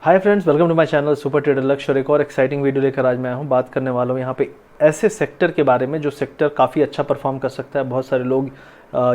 Hi friends, welcome to my channel super trader Lakshya. और एक और एक्साइटिंग वीडियो लेकर आज मैं आया हूँ। बात करने वाला हूँ यहाँ पे ऐसे सेक्टर के बारे में जो सेक्टर काफ़ी अच्छा परफॉर्म कर सकता है। बहुत सारे लोग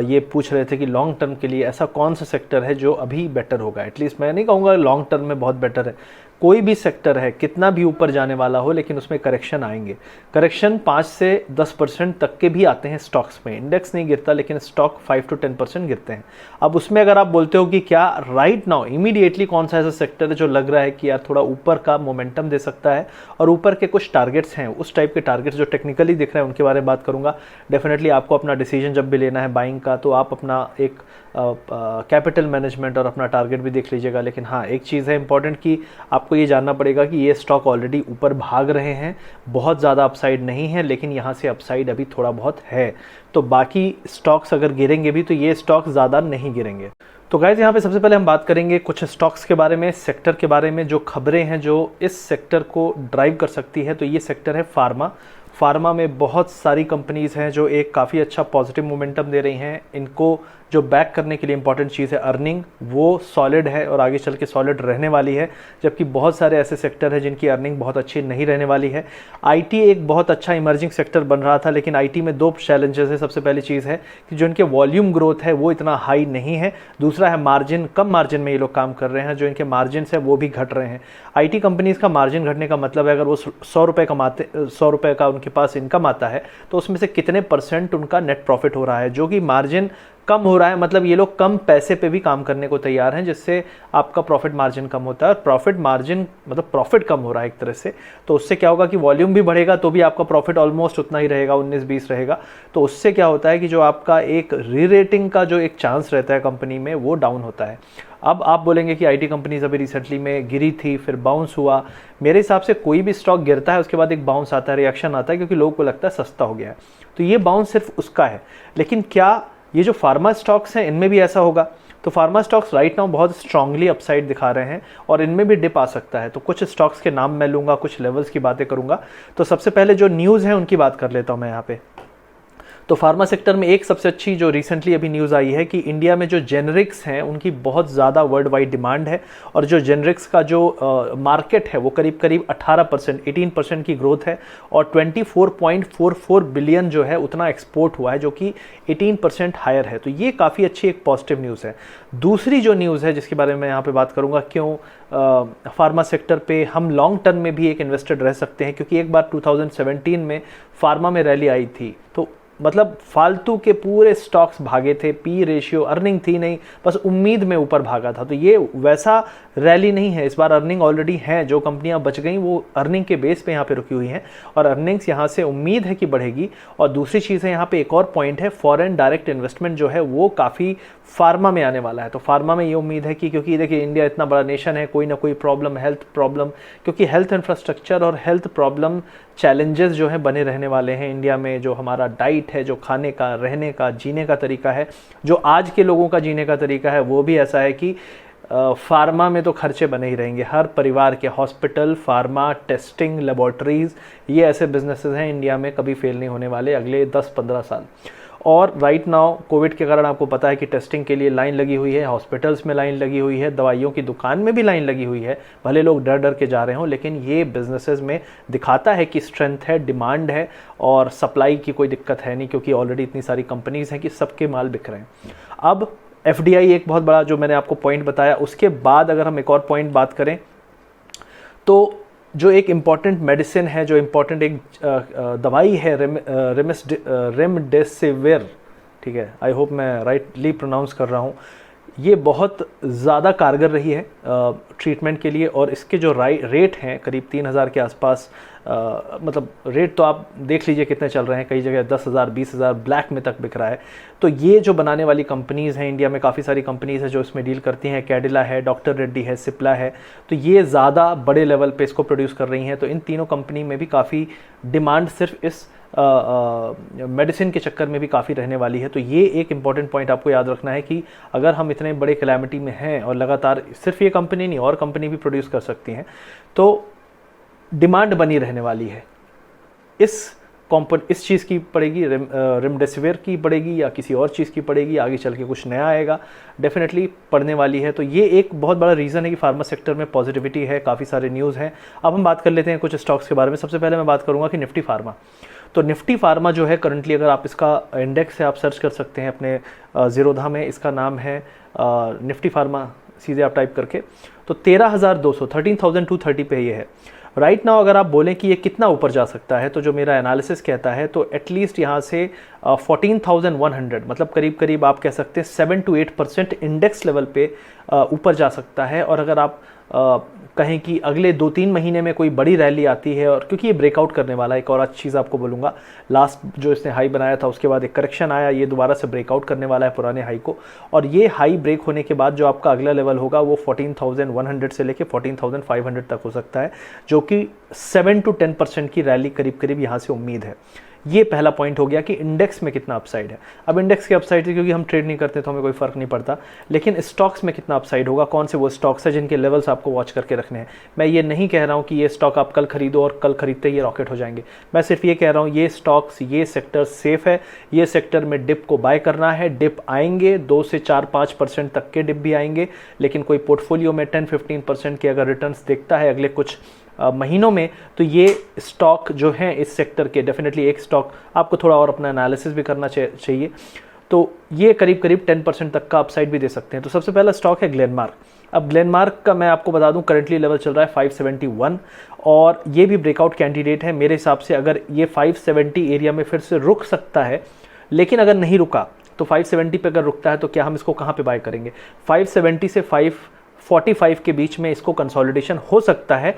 ये पूछ रहे थे कि लॉन्ग टर्म के लिए ऐसा कौन सा सेक्टर है जो अभी बेटर होगा। एटलीस्ट मैं नहीं कहूँगा लॉन्ग टर्म में बहुत बेटर है, कोई भी सेक्टर है कितना भी ऊपर जाने वाला हो, लेकिन उसमें करेक्शन आएंगे। करेक्शन 5 से 10% तक के भी आते हैं स्टॉक्स में। इंडेक्स नहीं गिरता लेकिन स्टॉक 5 to 10% गिरते हैं। अब उसमें अगर आप बोलते हो कि क्या राइट नाउ इमीडिएटली कौन सा ऐसा सेक्टर है जो लग रहा है कि यार थोड़ा ऊपर का मोमेंटम दे सकता है और ऊपर के कुछ टारगेट्स हैं, उस टाइप के टारगेट्स जो टेक्निकली दिख रहे हैं उनके बारे में बात करूंगा। डेफिनेटली आपको अपना डिसीजन जब भी लेना है बाइंग का, तो आप अपना एक कैपिटल मैनेजमेंट और अपना टारगेट भी देख लीजिएगा। लेकिन हाँ, एक चीज़ है इंपॉर्टेंट कि आपको ये जानना पड़ेगा कि ये स्टॉक ऑलरेडी ऊपर भाग रहे हैं, बहुत ज़्यादा अपसाइड नहीं है, लेकिन यहाँ से अपसाइड अभी थोड़ा बहुत है। तो बाकी स्टॉक्स अगर गिरेंगे भी तो ये स्टॉक ज़्यादा नहीं गिरेंगे। तो गाइस, यहाँ पे सबसे पहले हम बात करेंगे कुछ स्टॉक्स के बारे में, सेक्टर के बारे में, जो खबरें हैं जो इस सेक्टर को ड्राइव कर सकती है। तो ये सेक्टर है फार्मा। फार्मा में बहुत सारी कंपनीज़ हैं जो एक काफ़ी अच्छा पॉजिटिव मोमेंटम दे रही हैं। इनको जो बैक करने के लिए इंपॉर्टेंट चीज़ है अर्निंग, वो सॉलिड है और आगे चल के सॉलिड रहने वाली है। जबकि बहुत सारे ऐसे सेक्टर हैं जिनकी अर्निंग बहुत अच्छी नहीं रहने वाली है। आईटी एक बहुत अच्छा इमर्जिंग सेक्टर बन रहा था, लेकिन आईटी में दो चैलेंजेस है। सबसे पहली चीज़ है कि जो इनके वॉल्यूम ग्रोथ है वो इतना हाई नहीं है। दूसरा है मार्जिन, कम मार्जिन में ये लोग काम कर रहे हैं, जो इनके मार्जिन है वो भी घट रहे हैं। आईटी कंपनीज़ का मार्जिन घटने का मतलब है अगर वो 100 रुपये कमाते, 100 रुपये का उनके पास इनकम आता है तो उसमें से कितने % उनका नेट प्रॉफिट हो रहा है। जो कि मार्जिन कम हो रहा है मतलब ये लोग कम पैसे पे भी काम करने को तैयार हैं, जिससे आपका प्रॉफिट मार्जिन कम होता है। और प्रॉफिट मार्जिन मतलब प्रॉफिट कम हो रहा है एक तरह से, तो उससे क्या होगा कि वॉल्यूम भी बढ़ेगा तो भी आपका प्रॉफिट ऑलमोस्ट उतना ही रहेगा, 19-20 रहेगा। तो उससे क्या होता है कि जो आपका एक री रेटिंग का जो एक चांस रहता है कंपनी में, वो डाउन होता है। अब आप बोलेंगे कि आईटी कंपनीज अभी रिसेंटली में गिरी थी, फिर बाउंस हुआ। मेरे हिसाब से कोई भी स्टॉक गिरता है उसके बाद एक बाउंस आता है, रिएक्शन आता है, क्योंकि लोगों को लगता है सस्ता हो गया है। तो ये बाउंस सिर्फ उसका है। लेकिन क्या ये जो फार्मा स्टॉक्स हैं इनमें भी ऐसा होगा? तो फार्मा स्टॉक्स राइट नाउ बहुत स्ट्रांगली अपसाइड दिखा रहे हैं और इनमें भी डिप आ सकता है। तो कुछ स्टॉक्स के नाम मैं लूँगा, कुछ लेवल्स की बातें करूँगा। तो सबसे पहले जो न्यूज़ है उनकी बात कर लेता हूँ मैं यहाँ पे। तो फार्मा सेक्टर में एक सबसे अच्छी जो रिसेंटली अभी न्यूज़ आई है कि इंडिया में जो जेनरिक्स हैं उनकी बहुत ज़्यादा वर्ल्ड वाइड डिमांड है। और जो जेनरिक्स का जो मार्केट है वो करीब करीब 18%, 18% की ग्रोथ है। और 24.44 बिलियन जो है उतना एक्सपोर्ट हुआ है, जो कि 18% हायर है। तो ये काफ़ी अच्छी एक पॉजिटिव न्यूज़ है। दूसरी जो न्यूज़ है जिसके बारे में मैं यहाँ पे बात करूँगा, क्यों फार्मा सेक्टर पे हम लॉन्ग टर्म में भी एक इन्वेस्टेड रह सकते हैं, क्योंकि एक बार 2017 में फार्मा में रैली आई थी। तो मतलब फालतू के पूरे स्टॉक्स भागे थे, पी रेशियो, अर्निंग थी नहीं, बस उम्मीद में ऊपर भागा था। तो ये वैसा रैली नहीं है। इस बार अर्निंग ऑलरेडी है, जो कंपनियां बच गई वो अर्निंग के बेस पे यहाँ पे रुकी हुई हैं और अर्निंग्स यहाँ से उम्मीद है कि बढ़ेगी। और दूसरी चीज़ है, यहाँ पे एक और पॉइंट है, फॉरेन डायरेक्ट इन्वेस्टमेंट जो है वो काफ़ी फार्मा में आने वाला है। तो फार्मा में ये उम्मीद है कि, क्योंकि देखिए इंडिया इतना बड़ा नेशन है, कोई ना कोई प्रॉब्लम, हेल्थ प्रॉब्लम, क्योंकि हेल्थ इंफ्रास्ट्रक्चर और हेल्थ प्रॉब्लम चैलेंजेस जो है बने रहने वाले हैं इंडिया में। जो हमारा डाइट है, जो खाने का, रहने का, जीने का तरीका है, जो आज के लोगों का जीने का तरीका है, वो भी ऐसा है कि फार्मा में तो खर्चे बने ही रहेंगे। हर परिवार के हॉस्पिटल, फार्मा, टेस्टिंग, लेबॉर्ट्रीज, ये ऐसे बिजनेसेस हैं इंडिया में कभी फेल नहीं होने वाले अगले 10-15 साल। और राइट नाउ कोविड के कारण आपको पता है कि टेस्टिंग के लिए लाइन लगी हुई है, हॉस्पिटल्स में लाइन लगी हुई है, दवाइयों की दुकान में भी लाइन लगी हुई है। भले लोग डर डर के जा रहे हों, लेकिन ये बिजनेसेस में दिखाता है कि स्ट्रेंथ है, डिमांड है और सप्लाई की कोई दिक्कत है नहीं, क्योंकि ऑलरेडी इतनी सारी कंपनीज हैं कि सबके माल बिक रहे हैं। अब एफडीआई एक बहुत बड़ा जो मैंने आपको पॉइंट बताया। उसके बाद अगर हम एक और पॉइंट बात करें तो जो एक इम्पॉर्टेंट मेडिसिन है, जो इम्पॉर्टेंट एक दवाई है, रेमडेसिविर, ठीक है, आई होप मैं राइटली प्रोनाउंस कर रहा हूँ। ये बहुत ज़्यादा कारगर रही है ट्रीटमेंट के लिए। और इसके जो रेट हैं करीब 3000 के आसपास, मतलब रेट तो आप देख लीजिए कितने चल रहे हैं, कई जगह 10,000, 20,000 ब्लैक में तक बिक रहा है। तो ये जो बनाने वाली कंपनीज़ हैं, इंडिया में काफ़ी सारी कंपनीज़ हैं जो इसमें डील करती हैं। कैडिला है, डॉक्टर रेड्डी है, सिप्ला है। तो ये ज़्यादा बड़े लेवल पे इसको प्रोड्यूस कर रही हैं। तो इन तीनों कंपनी में भी काफ़ी डिमांड सिर्फ इस मेडिसिन के चक्कर में भी काफ़ी रहने वाली है। तो ये एक इम्पॉर्टेंट पॉइंट आपको याद रखना है कि अगर हम इतने बड़े कैलामिटी में हैं और लगातार सिर्फ ये कंपनी नहीं और कंपनी भी प्रोड्यूस कर सकती हैं, तो डिमांड बनी रहने वाली है। इस इस चीज़ की पड़ेगी, रेमडेसिविर की पड़ेगी या किसी और चीज़ की पड़ेगी, आगे चल के कुछ नया आएगा, डेफिनेटली पड़ने वाली है। तो ये एक बहुत बड़ा रीज़न है कि फार्मा सेक्टर में पॉजिटिविटी है, काफ़ी सारे न्यूज़ हैं। अब हम बात कर लेते हैं कुछ स्टॉक्स के बारे में। सबसे पहले मैं बात करूँगा कि निफ्टी फार्मा। तो निफ्टी फार्मा जो है करंटली, अगर आप इसका इंडेक्स है आप सर्च कर सकते हैं अपने ज़ीरोधा में, इसका नाम है निफ्टी फार्मा, सीधे आप टाइप करके, तो 13,230 पे ये है राइट नाउ। अगर आप बोलें कि ये कितना ऊपर जा सकता है, तो जो मेरा एनालिसिस कहता है तो एटलीस्ट यहाँ से 14,100, मतलब करीब करीब आप कह सकते हैं 7 to 8% इंडेक्स लेवल पे ऊपर जा सकता है। और अगर आप कहें कि अगले 2-3 महीने में कोई बड़ी रैली आती है, और क्योंकि ये ब्रेकआउट करने वाला है, एक और अच्छी चीज़ आपको बोलूँगा, लास्ट जो इसने हाई बनाया था उसके बाद एक करेक्शन आया, ये दोबारा से ब्रेकआउट करने वाला है पुराने हाई को, और ये हाई ब्रेक होने के बाद जो आपका अगला लेवल होगा वो 14,100 से लेके 14,500 तक हो सकता है, जो कि 7 to 10% की रैली करीब करीब यहाँ से उम्मीद है। ये पहला पॉइंट हो गया कि इंडेक्स में कितना अपसाइड है। अब इंडेक्स के अपसाइड से क्योंकि हम ट्रेड नहीं करते तो हमें कोई फर्क नहीं पड़ता, लेकिन स्टॉक्स में कितना अपसाइड होगा, कौन से वो स्टॉक्स है जिनके लेवल्स आपको वॉच करके रखने हैं। मैं ये नहीं कह रहा हूँ कि ये स्टॉक आप कल खरीदो और कल खरीदते ही रॉकेट हो जाएंगे, मैं सिर्फ ये कह रहा हूँ ये स्टॉक्स, ये सेक्टर सेफ है, ये सेक्टर में डिप को बाय करना है। डिप आएंगे, 2 से 4-5% तक के डिप भी आएंगे, लेकिन कोई पोर्टफोलियो में 10-15% के अगर रिटर्न्स देखता है अगले कुछ महीनों में, तो ये स्टॉक जो हैं इस सेक्टर के, डेफिनेटली एक स्टॉक आपको थोड़ा और अपना एनालिसिस भी करना चाहिए, तो ये करीब करीब 10% तक का अपसाइड भी दे सकते हैं। तो सबसे पहला स्टॉक है ग्लेनमार्क। अब ग्लेनमार्क का मैं आपको बता दूं करंटली लेवल चल रहा है 571, और ये भी ब्रेकआउट कैंडिडेट है मेरे हिसाब से। अगर ये 570 एरिया में फिर से रुक सकता है, लेकिन अगर नहीं रुका तो 570 पे अगर रुकता है तो क्या हम इसको कहाँ पे बाय करेंगे? 570 से 545 के बीच में इसको कंसोलिडेशन हो सकता है।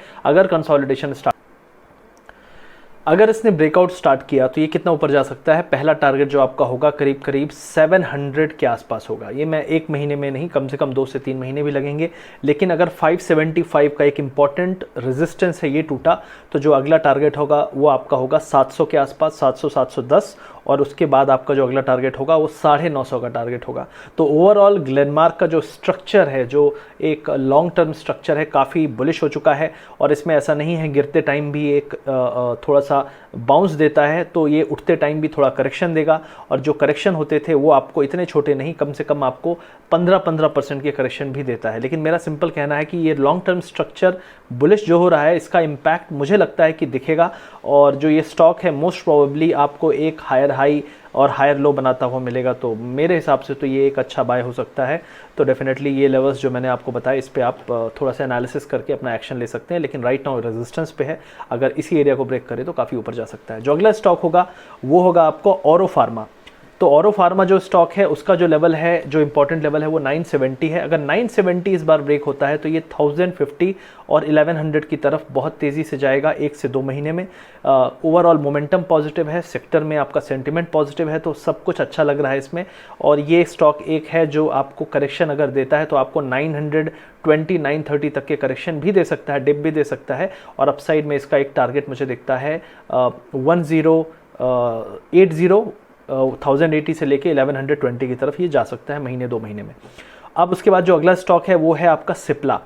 अगर इसने ब्रेकआउट स्टार्ट किया तो ये कितना ऊपर जा सकता है? पहला टारगेट जो आपका होगा करीब करीब 700 के आसपास होगा। ये मैं एक महीने में नहीं, कम से कम 2 से 3 महीने भी लगेंगे, लेकिन अगर 575 का एक इंपॉर्टेंट रेजिस्टेंस है ये टूटा, तो जो अगला टारगेट होगा वो आपका होगा 700 के आसपास, 700-710, और उसके बाद आपका जो अगला टारगेट होगा वो 950 का टारगेट होगा। तो ओवरऑल ग्लेनमार्क का जो स्ट्रक्चर है, जो एक लॉन्ग टर्म स्ट्रक्चर है, काफ़ी बुलिश हो चुका है, और इसमें ऐसा नहीं है गिरते टाइम भी एक थोड़ा सा बाउंस देता है, तो ये उठते टाइम भी थोड़ा करेक्शन देगा, और जो करेक्शन होते थे वो आपको इतने छोटे नहीं, कम से कम आपको 15% के करेक्शन भी देता है। लेकिन मेरा सिंपल कहना है कि ये लॉन्ग टर्म स्ट्रक्चर बुलिश जो हो रहा है, इसका इम्पैक्ट मुझे लगता है कि दिखेगा, और जो ये स्टॉक है मोस्ट प्रोबेबली आपको एक हायर हाई और हायर लो बनाता हुआ मिलेगा। तो मेरे हिसाब से तो ये एक अच्छा बाय हो सकता है। तो डेफिनेटली ये लेवल्स जो मैंने आपको बताया, इस पे आप थोड़ा सा एनालिसिस करके अपना एक्शन ले सकते हैं, लेकिन राइट नाउ रेजिस्टेंस पे है, अगर इसी एरिया को ब्रेक करे तो काफ़ी ऊपर जा सकता है। जो अगला स्टॉक होगा वो होगा आपको ऑरो फार्मा। तो ऑरो फार्मा जो स्टॉक है उसका जो लेवल है, जो इंपॉर्टेंट लेवल है वो 970 है। अगर 970 इस बार ब्रेक होता है तो ये 1050 और 1100 की तरफ बहुत तेज़ी से जाएगा 1 से 2 महीने में। ओवरऑल मोमेंटम पॉजिटिव है, सेक्टर में आपका सेंटिमेंट पॉजिटिव है, तो सब कुछ अच्छा लग रहा है इसमें। और ये स्टॉक एक है जो आपको करेक्शन अगर देता है तो आपको 920-930 तक के करेक्शन भी दे सकता है, डिप भी दे सकता है, और अपसाइड में इसका एक टारगेट मुझे दिखता है 1080 से लेके 1120 की तरफ ये जा सकता है महीने 2 महीने में। अब उसके बाद जो अगला स्टॉक है वो है आपका सिप्ला।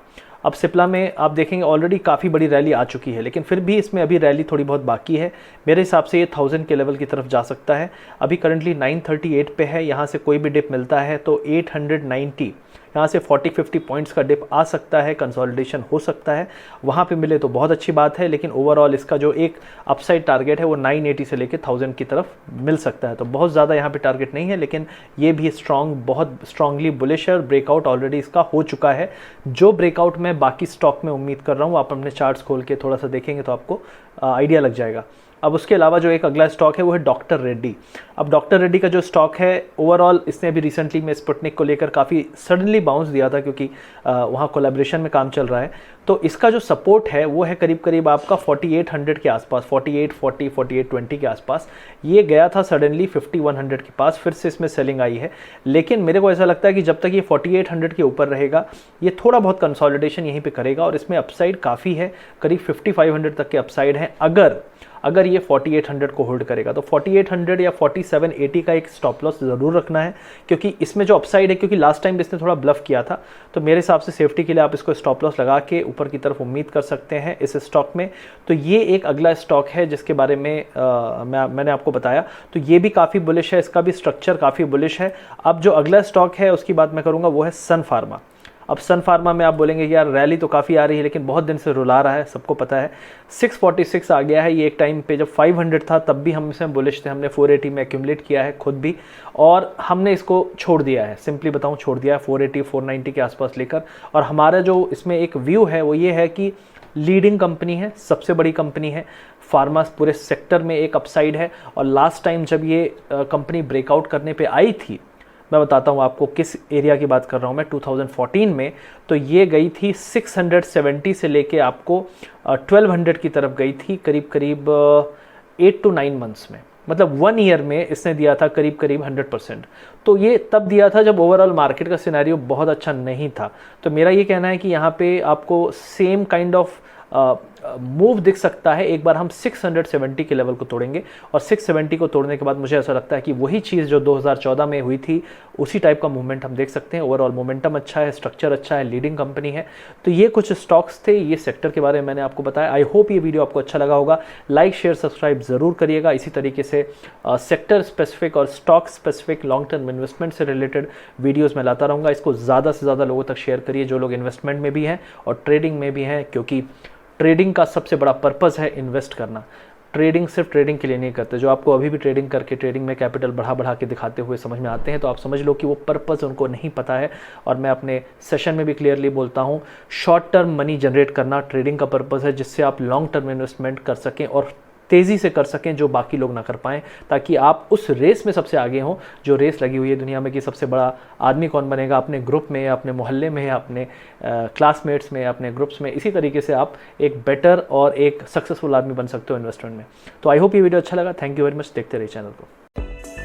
अब सिप्ला में आप देखेंगे ऑलरेडी काफ़ी बड़ी रैली आ चुकी है, लेकिन फिर भी इसमें अभी रैली थोड़ी बहुत बाकी है। मेरे हिसाब से ये 1000 के लेवल की तरफ जा सकता है। अभी करंटली 938 पे है, यहाँ से कोई भी डिप मिलता है तो 890, यहाँ से 40-50 पॉइंट्स का डिप आ सकता है, कंसोलिडेशन हो सकता है, वहाँ पे मिले तो बहुत अच्छी बात है। लेकिन ओवरऑल इसका जो एक अपसाइड टारगेट है वो 980 से लेके 1000 की तरफ मिल सकता है। तो बहुत ज़्यादा यहाँ पे टारगेट नहीं है, लेकिन ये भी बहुत स्ट्रांगली बुलिश है, और ब्रेकआउट ऑलरेडी इसका हो चुका है। जो ब्रेकआउट मैं बाकी स्टॉक में उम्मीद कर रहा हूँ, आप अपने चार्ट्स खोल के थोड़ा सा देखेंगे तो आपको आइडिया लग जाएगा। अब उसके अलावा जो एक अगला स्टॉक है वो है डॉक्टर रेड्डी। अब डॉक्टर रेड्डी का जो स्टॉक है ओवरऑल, इसने भी रिसेंटली में स्पुटनिक को लेकर काफ़ी सडनली बाउंस दिया था, क्योंकि वहाँ कोलैबोरेशन में काम चल रहा है। तो इसका जो सपोर्ट है वो है करीब करीब आपका 4800 के आसपास, 4840, 4820 के आसपास। ये गया था सडनली 5100 के पास, फिर से इसमें सेलिंग आई है। लेकिन मेरे को ऐसा लगता है कि जब तक ये 4800 के ऊपर रहेगा, ये थोड़ा बहुत कंसोलिडेशन यहीं पे करेगा, और इसमें अपसाइड काफ़ी है, करीब 5500 तक के अपसाइड है। अगर ये 4800 को होल्ड करेगा। तो 4800 या 4780 का एक स्टॉप लॉस ज़रूर रखना है, क्योंकि इसमें जो अपसाइड है, क्योंकि लास्ट टाइम इसने थोड़ा ब्लफ किया था, तो मेरे हिसाब से सेफ्टी के लिए आप इसको स्टॉप लॉस लगा के ऊपर की तरफ उम्मीद कर सकते हैं इस स्टॉक में। तो ये एक अगला स्टॉक है जिसके बारे में मैंने आपको बताया। तो ये भी काफ़ी बुलिश है, इसका भी स्ट्रक्चर काफ़ी बुलिश है। अब जो अगला स्टॉक है उसकी बात मैं करूँगा वो है सन फार्मा। अब सन फार्मा में आप बोलेंगे कि यार रैली तो काफ़ी आ रही है लेकिन बहुत दिन से रुला रहा है, सबको पता है। 646 आ गया है। ये एक टाइम पे जब 500 था तब भी हम इसमें बुलिश थे, हमने 480 में एक्यूमुलेट किया है खुद भी, और हमने इसको छोड़ दिया है, सिंपली बताऊं छोड़ दिया है 480 490 के आसपास लेकर। और हमारा जो इसमें एक व्यू है वो ये है कि लीडिंग कंपनी है, सबसे बड़ी कंपनी है, फार्मा पूरे सेक्टर में एक अपसाइड है। और लास्ट टाइम जब ये कंपनी ब्रेकआउट करने पे आई थी, मैं बताता हूँ आपको किस एरिया की बात कर रहा हूँ मैं, 2014 में, तो ये गई थी 670 से लेके आपको 1200 की तरफ गई थी, करीब करीब 8 to 9 मंथ्स में, मतलब 1 ईयर में इसने दिया था करीब करीब 100%। तो ये तब दिया था जब ओवरऑल मार्केट का सिनेरियो बहुत अच्छा नहीं था। तो मेरा ये कहना है कि यहाँ पे आपको सेम काइंड ऑफ मूव दिख सकता है। एक बार हम 670 के लेवल को तोड़ेंगे, और 670 को तोड़ने के बाद मुझे ऐसा लगता है कि वही चीज़ जो 2014 में हुई थी उसी टाइप का मूवमेंट हम देख सकते हैं। ओवरऑल मोमेंटम अच्छा है, स्ट्रक्चर अच्छा है, लीडिंग कंपनी है। तो ये कुछ स्टॉक्स थे, ये सेक्टर के बारे में मैंने आपको बताया। आई होप ये वीडियो आपको अच्छा लगा होगा। लाइक शेयर सब्सक्राइब ज़रूर करिएगा। इसी तरीके से सेक्टर स्पेसिफिक और stock specific long term investment से रिलेटेड वीडियोज़ मैं लाता रहूँगा। इसको ज़्यादा से ज़्यादा लोगों तक शेयर करिए जो लोग इन्वेस्टमेंट में भी हैं और ट्रेडिंग में भी हैं, क्योंकि ट्रेडिंग का सबसे बड़ा पर्पस है इन्वेस्ट करना। ट्रेडिंग सिर्फ ट्रेडिंग के लिए नहीं करते। जो आपको अभी भी ट्रेडिंग करके ट्रेडिंग में कैपिटल बढ़ा बढ़ा के दिखाते हुए समझ में आते हैं, तो आप समझ लो कि वो पर्पस उनको नहीं पता है। और मैं अपने सेशन में भी क्लियरली बोलता हूँ, शॉर्ट टर्म मनी जनरेट करना ट्रेडिंग का पर्पस है, जिससे आप लॉन्ग टर्म इन्वेस्टमेंट कर सकें और तेज़ी से कर सकें जो बाकी लोग ना कर पाएँ, ताकि आप उस रेस में सबसे आगे हों जो रेस लगी हुई है दुनिया में कि सबसे बड़ा आदमी कौन बनेगा, अपने ग्रुप में या अपने मोहल्ले में या अपने क्लासमेट्स में या अपने ग्रुप्स में। इसी तरीके से आप एक बेटर और एक सक्सेसफुल आदमी बन सकते हो इन्वेस्टमेंट में। तो आई होप ये वीडियो अच्छा लगा। Thank you very much. देखते रहिए चैनल को।